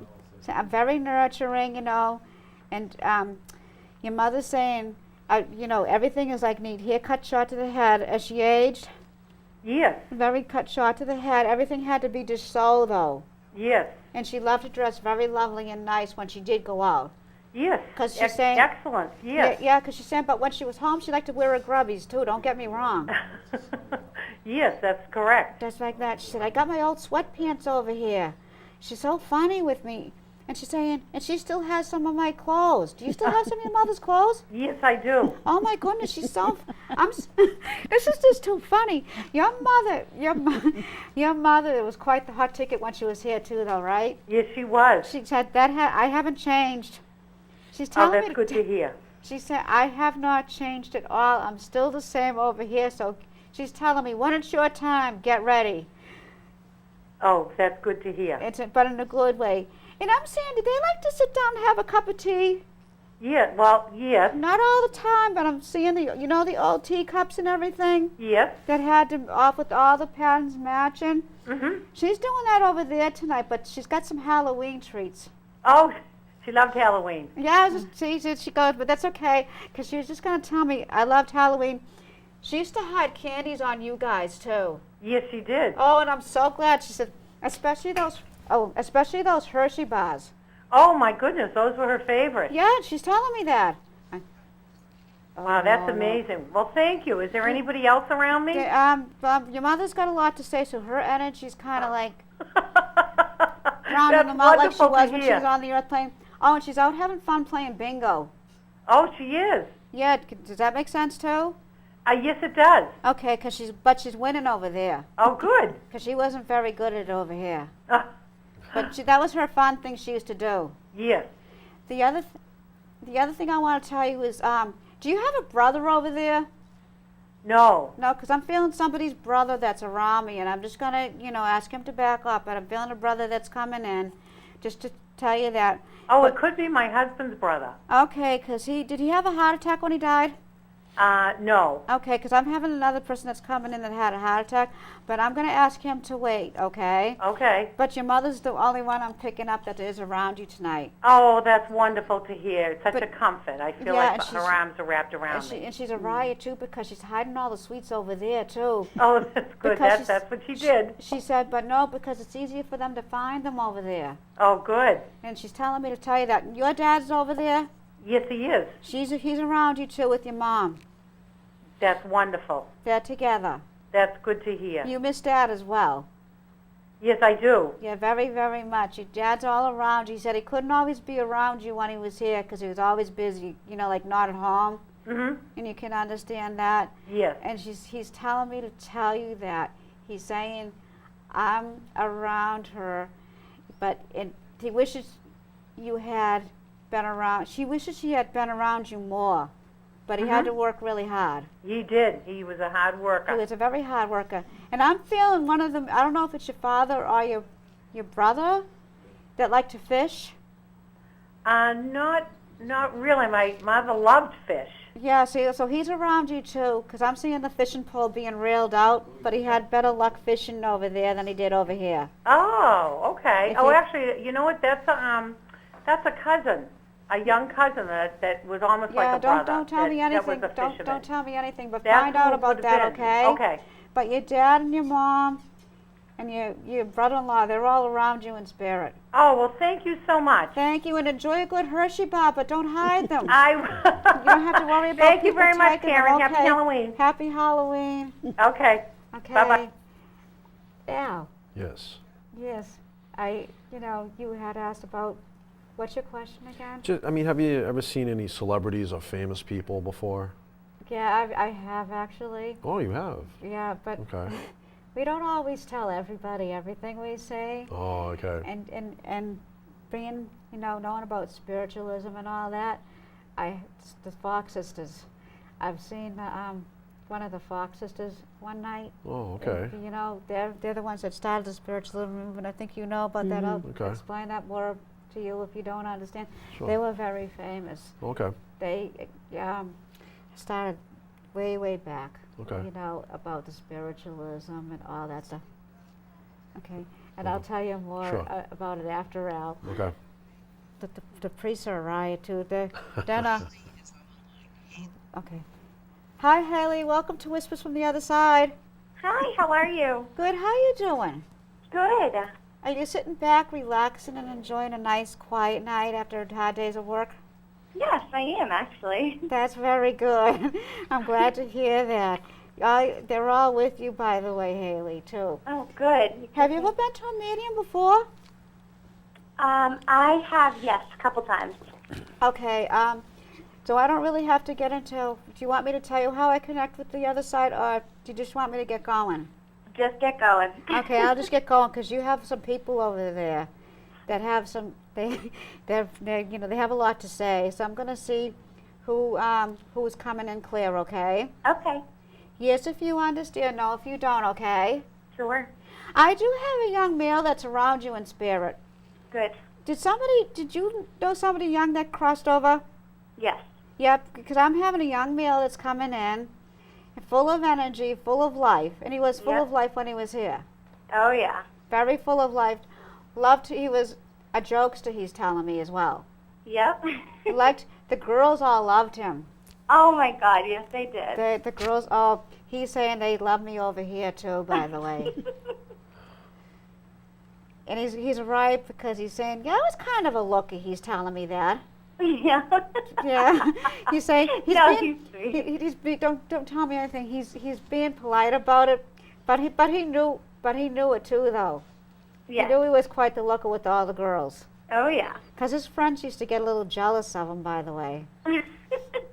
very nurturing, you know, and your mother's saying, you know, everything is like neat hair cut short to the head. As she aged, Yes, very cut short to the head. Everything had to be just so, though. yes, And she loved to dress very lovely and nice when she did go out. yes. 'Cause she's saying- Excellent, yes. Yeah, because she's saying, but when she was home, she liked to wear her grubbies, too. Don't get me wrong. Yes, that's correct. Just like that. She said, I got my old sweatpants over here. She's so funny with me. And she's saying, and she still has some of my clothes. Do you still have some of your mother's clothes? Yes, I do. Oh my goodness, she's so. This is just too funny. Your mother, it was quite the hot ticket when she was here too, though, right? Yes, she was. She said that I haven't changed. She's Oh, telling that's me. good to hear. She said I have not changed at all. I'm still the same over here. So she's telling me when it's your time, get ready. Oh, that's good to hear. But in a good way. And I'm saying, do they like to sit down and have a cup of tea? Yeah, well, yes, Not all the time, but I'm seeing the old teacups and everything yes. that had to off with all the patterns matching. Mm-hmm. She's doing that over there tonight, but she's got some Halloween treats. Oh, she loved Halloween. Yeah, she goes, but that's okay, because she was just going to tell me I loved Halloween. She used to hide candies on you guys, too. Yes, she did. Oh, and I'm so glad. She said, especially those Hershey bars. Oh, my goodness, those were her favorites. Yeah, she's telling me that. Wow, that's amazing. Well, thank you. Is there anybody else around me? Your mother's got a lot to say, so her energy's kind of like rounding That's them out like she wonderful was to when she hear. was on the earth playing. Oh, and she's out having fun playing bingo. Oh, she is. Yeah, does that make sense too? Yes, it does. Okay, but she's winning over there. Oh, good. Because she wasn't very good at it over here. Uh, But that was her fun thing she used to do. yes. The other thing I want to tell you is, do you have a brother over there? No. No, because I'm feeling somebody's brother that's around me, and I'm just going to, ask him to back up. But I'm feeling a brother that's coming in, just to tell you that. Oh, it could be my husband's brother. Okay, because did he have a heart attack when he died? No. Okay, because I'm having another person that's coming in that had a heart attack, but I'm going to ask him to wait, okay? Okay. But your mother's the only one I'm picking up that is around you tonight. Oh, that's wonderful to hear. It's such But- a comfort. I feel Yeah, like and her she's- arms are wrapped around me. And she's a riot, too, because she's hiding all the sweets over there, too. Oh, that's good. Because That's what she did. She said, but no, because it's easier for them to find them over there. Oh, good. And she's telling me to tell you that your dad's over there. Yes, he is. He's around you, too, with your mom. That's wonderful. They're together. That's good to hear. You miss Dad as well. Yes, I do. Yeah, very, very much. Your dad's all around you. He said he couldn't always be around you when he was here because he was always busy, you know, like not at home. Mhm. And you can understand that. Yes. And he's telling me to tell you that. He's saying, I'm around her, but he wishes you had been around. She wishes she had been around you more, but he had to work really hard. He did. He was a hard worker. He was a very hard worker. And I'm feeling one of them, I don't know if it's your father or your brother that like to fish. Not really. My mother loved fish. Yeah, see, so he's around you too, because I'm seeing the fishing pole being reeled out, but he had better luck fishing over there than he did over here. Oh, okay. If Oh, you- actually, you know what? That's a cousin, a young cousin that was almost Yeah, like a brother. don't tell me that anything. was a Don't fisherman. tell me anything, but That's find out who it about would've that, been. okay? Okay. But your dad and your mom and your brother-in-law, they're all around you in spirit. Oh, well, thank you so much. Thank you, and enjoy a good Hershey bar, but don't hide them. I. You don't have to worry about Thank you people very much, taking them, Karen. Happy okay? Halloween. Happy Halloween. Okay. Okay. Bye-bye. Al, Yes. yes, you had asked about, what's your question again? I mean, have you ever seen any celebrities or famous people before? Yeah, I have actually. Oh, you have? Yeah, but Okay. we don't always tell everybody everything we say. Oh, okay. And being, knowing about spiritualism and all that, the Fox sisters, I've seen one of the Fox sisters one night. Oh, okay. And, they're the ones that started the spiritualism movement. I think you know about that. I'll Okay. explain that more to you if you don't understand. Sure. They were very famous. Okay. They started way back. Okay. About the spiritualism and all that stuff. Okay, and I'll tell you more Sure. about it after Al. Okay. The priests are a riot too. Dana. Okay. Hi, Haley. Welcome to Whispers from the Other Side. Hi, how are you? Good. How you doing? Good. Are you sitting back, relaxing, and enjoying a nice, quiet night after a hard day's of work? Yes, I am actually. That's very good. I'm glad to hear that. They're all with you, by the way, Haley, too. Oh, good. Have you ever been to a medium before? I have, yes, a couple times. Okay, so I don't really have to get into, do you want me to tell you how I connect with the other side, or do you just want me to get going? Just get going. Okay, I'll just get going, because you have some people over there that have some, they have a lot to say, so I'm going to see who's coming in clear, okay? Okay, Yes, if you understand, no, if you don't, okay? sure. I do have a young male that's around you in spirit. Good. Did you know somebody young that crossed over? Yes. Yep, because I'm having a young male that's coming in, full of energy, full of life, and he was full Yep. of life when he was here. Oh, yeah. Very full of life. He was a jokester, he's telling me as well. Yep. The girls all loved him. Oh, my God, yes, they did. The girls all, he's saying they love me over here too, by the way. And he's right because he's saying, yeah, I was kind of a looky, he's telling me that. Yeah. Yeah, he's saying No, being, he's sweet. don't tell me anything. He's being polite about it, but he knew it too though. He Yes. knew he was quite the looker with all the girls. Oh, yeah. Because his friends used to get a little jealous of him, by the way.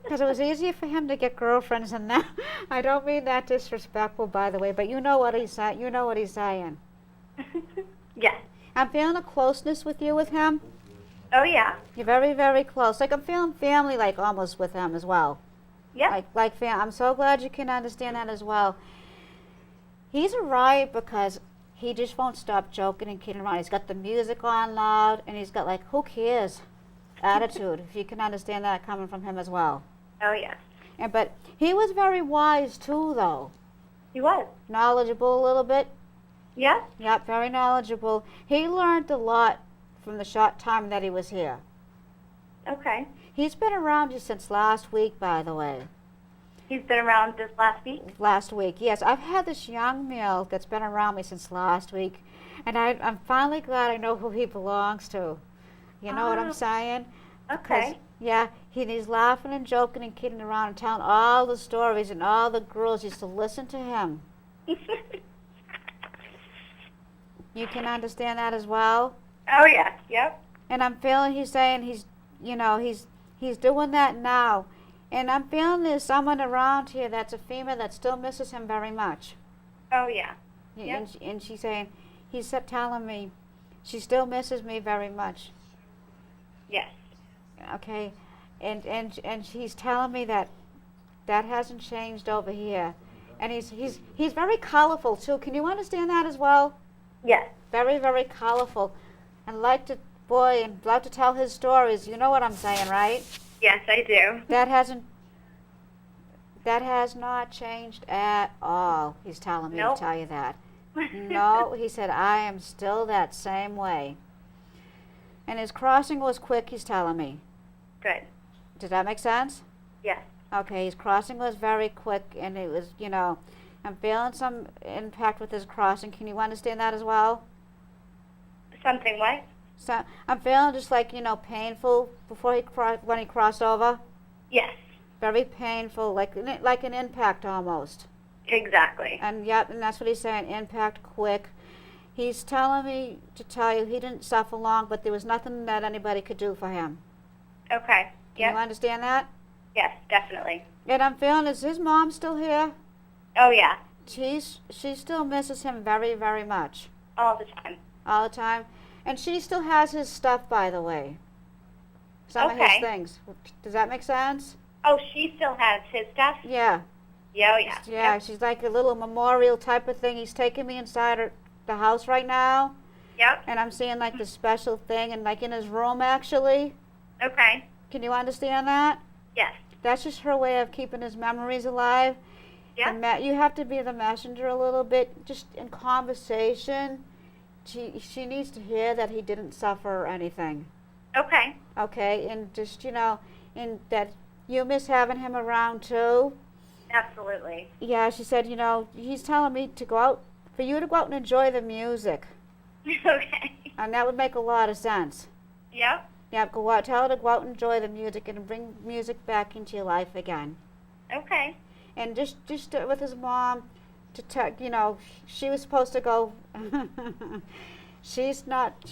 Because it was easier for him to get girlfriends than that. I don't mean that disrespectful, by the way, but you know what he's saying. You know what he's saying. Yes. I'm feeling a closeness with him. Oh, yeah. You're very, very close. Like I'm feeling family, like almost with him as well. Yep. I'm so glad you can understand that as well. He's a riot because he just won't stop joking and kidding around. He's got the music on loud, and he's got who cares attitude, if you can understand that coming from him as well. Oh, yes. But he was very wise too, though. He was. Knowledgeable a little bit. Yeah? Yep, very knowledgeable. He learned a lot from the short time that he was here. Okay. He's been around you since last week, by the way. He's been around this last week? Last week, yes. I've had this young male that's been around me since last week, and I'm finally glad I know who he belongs to. You know what I'm saying? Okay. Yeah, he's laughing and joking and kidding around and telling all the stories, and all the girls used to listen to him. You can understand that as well? Oh, yeah. Yep. And I'm feeling he's saying he's doing that now. And I'm feeling there's someone around here that's a female that still misses him very much. Oh, yeah. And she's saying, he's telling me she still misses me very much. Yes. Okay, and she's telling me that hasn't changed over here. And he's very colorful too. Can you understand that as well? Yes. Very, very colorful. And like to tell his stories. You know what I'm saying, right? Yes, I do. That has not changed at all. He's telling me Nope. to tell you that. No, he said, I am still that same way. And his crossing was quick, he's telling me. Good. Does that make sense? Yes. Okay, his crossing was very quick, and it was, I'm feeling some impact with his crossing. Can you understand that as well? Something what? So I'm feeling just like, painful before when he crossed over. Yes. Very painful, like an impact almost. Exactly. And yep, and that's what he's saying, impact quick. He's telling me to tell you he didn't suffer long, but there was nothing that anybody could do for him. Okay. Can Yep. you understand that? Yes, definitely. And I'm feeling, is his mom still here? Oh, yeah. She still misses him very, very much. All the time. All the time. And she still has his stuff, by the way. Some of his Okay. things. Does that make sense? Oh, she still has his stuff? Yeah. Yeah, oh, yeah. Yeah, Yep. she's like a little memorial type of thing. He's taking me inside the house right now, Yep. and I'm seeing like the special thing, and like in his room, actually. Okay. Can you understand that? Yes. That's just her way of keeping his memories alive. Yep. And you have to be the messenger a little bit, just in conversation. She needs to hear that he didn't suffer or anything. Okay. Okay, and just, and that you miss having him around too. Absolutely. Yeah, she said, he's telling me to go out, for you to go out and enjoy the music. Okay. And that would make a lot of sense. Yep. Yeah, go out, tell her to go out and enjoy the music and bring music back into your life again. Okay. And just with his mom, she was supposed to go, she's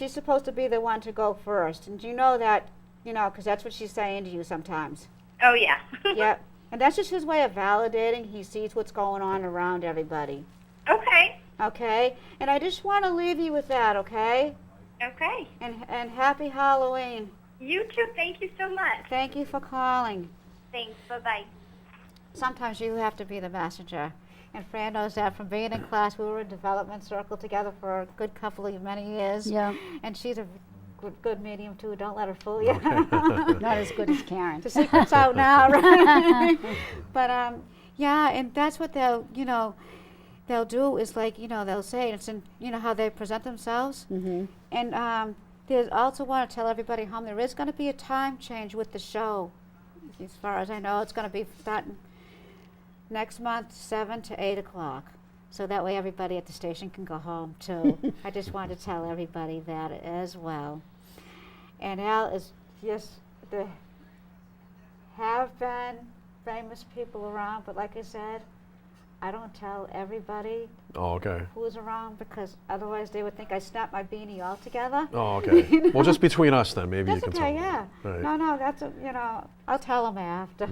supposed to be the one to go first. And you know that, because that's what she's saying to you sometimes. Oh, yeah. Yep. And that's just his way of validating. He sees what's going on around everybody. Okay. Okay? And I just want to leave you with that, okay? Okay. And happy Halloween. You too. Thank you so much. Thank you for calling. Thanks. Bye-bye. Sometimes you have to be the messenger. And Fran knows that from being in class. We were in development circle together for a good couple of many years. Yeah. And she's a good medium too. Don't let her fool you. Not as good as Karen. The secret's out now, right? But yeah, and that's what they'll do is like, they'll say, it's in, how they present themselves. Mm-hmm. And there's also want to tell everybody home there is going to be a time change with the show. As far as I know, it's going to be starting next month, 7 to 8 o'clock. So that way everybody at the station can go home too. I just wanted to tell everybody that as well. And Al is just, there have been famous people around, but like I said, I don't tell everybody Oh, okay. who's around because otherwise they would think I snapped my beanie altogether. Oh, okay. Well, just between us then, maybe That's you can okay, tell yeah. them. No, that's, I'll tell them after.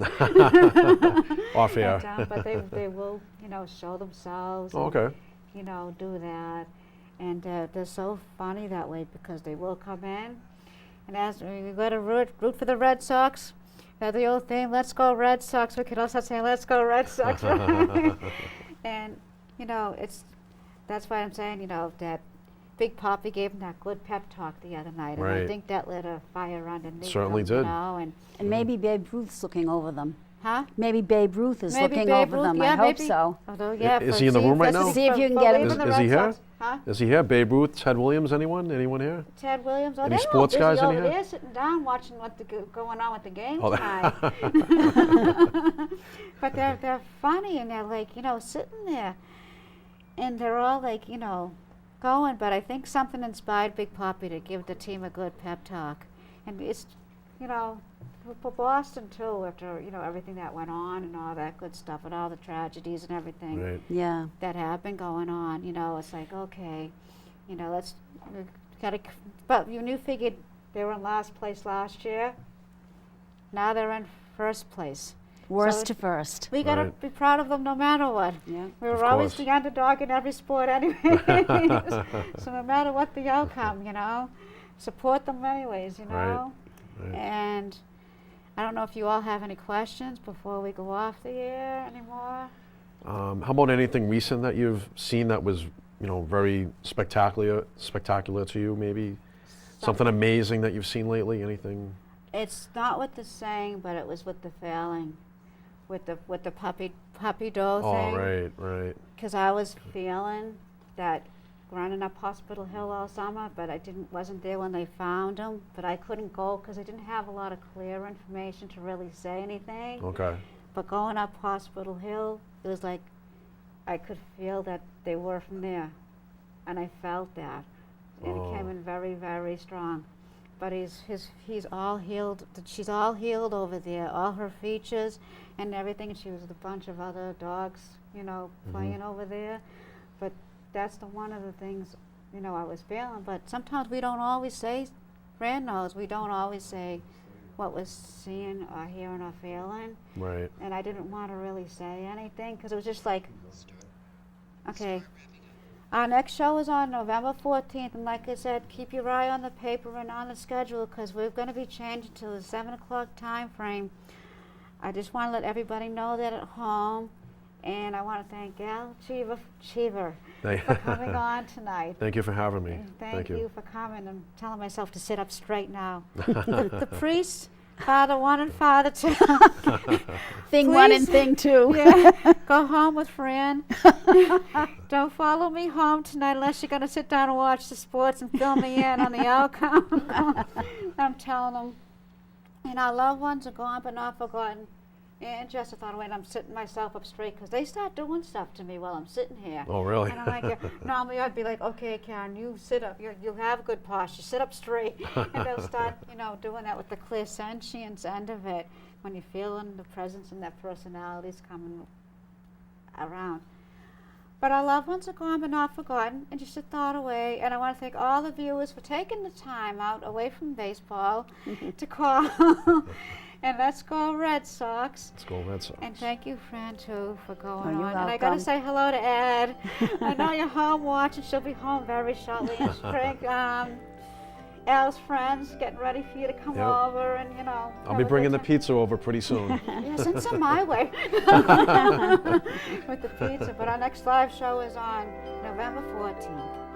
Off air. But they will, show themselves. Oh, and, okay. do that. And they're so funny that way because they will come in. And as we go to root for the Red Sox, the old thing, let's go Red Sox. We can also say, let's go Red Sox. And, that's why I'm saying, that Big Papi gave him that good pep talk the other night. And I Right. think that lit a fire underneath Certainly him, did. And And maybe Babe Ruth's looking over them. Huh? Maybe Babe Ruth is Maybe looking Babe over Ruth, them. yeah, I hope maybe. so. Although, yeah, Is for- he in the room right for- now? See if you can for get him. leaving the Is Red he here? Sox. Huh? Is he here? Babe Ruth, Ted Williams, anyone? Anyone here? Ted Williams. Oh, Any they're sports all guys busy in over here? there sitting down watching what's going on with the game Oh, tonight. But they're funny and they're like, sitting there. And they're all like, going. But I think something inspired Big Poppy to give the team a good pep talk. And it's, for Boston too, after, everything that went on and all that good stuff and all the tragedies and everything Right. Yeah. that have been going on, it's like, okay, we gotta, but you figured they were in last place last year. Now they're in first place. Worst So to first. We gotta Right. be proud of them no matter what. Yeah. We were Of always course. the underdog in every sport anyway. So no matter what the outcome, support them anyways, Right. Right. And I don't know if you all have any questions before we go off the air anymore. How about anything recent that you've seen that was, very spectacular to you? Maybe something amazing that you've seen lately. Anything? It's not with the saying, but it was with the failing, with the puppy doe Oh, thing. right. Because I was feeling that running up Hospital Hill all summer, but I wasn't there when they found him. But I couldn't go because I didn't have a lot of clear information to really say anything. Okay. But going up Hospital Hill, it was like I could feel that they were from there, and I felt that, and it came in very, very strong. But he's all healed. She's all healed over there. All her features and everything. She was with a bunch of other dogs, playing over there. But that's one of the things, I was feeling. But sometimes we don't always say, Fran knows, we don't always say what we're seeing or hearing or feeling. Right. And I didn't want to really say anything because it was just like, okay. Our next show is on November 14th, and like I said, keep your eye on the paper and on the schedule because we're going to be changing to the 7 o'clock time frame. I just want to let everybody know that at home, and I want to thank Gal Cheever for coming on tonight. Thank you for having me. And thank you for coming. I'm telling myself to sit up straight now. The priest, Father 1 and Father 2. Thing 1 and Please. thing 2. Yeah, go home with Fran. Don't follow me home tonight unless you're going to sit down and watch the sports and fill me in on the outcome. I'm telling them. And our loved ones are gone but not forgotten. And just thought, wait, I'm sitting myself up straight because they start doing stuff to me while I'm sitting here. Oh, really? And I'm like, yeah. Normally I'd be like, okay, Karen, you sit up. You have good posture. Sit up straight. And they'll start, doing that with the clear sentience end of it when you're feeling the presence and that personality's coming around. But our loved ones are gone but not forgotten, and just a thought away. And I want to thank all the viewers for taking the time out away from baseball to call. And let's go Red Sox. Let's go Red Sox. And thank you, Fran, too, for going you're on. And I got to welcome. say hello to Ed. I know you're home watching. She'll be home very shortly. And Frank, Al's friends getting ready for you to come Yep. over and, I'll have be a bringing the good time. pizza over pretty soon. Yeah, send some my way with the pizza. But our next live show is on November 14th.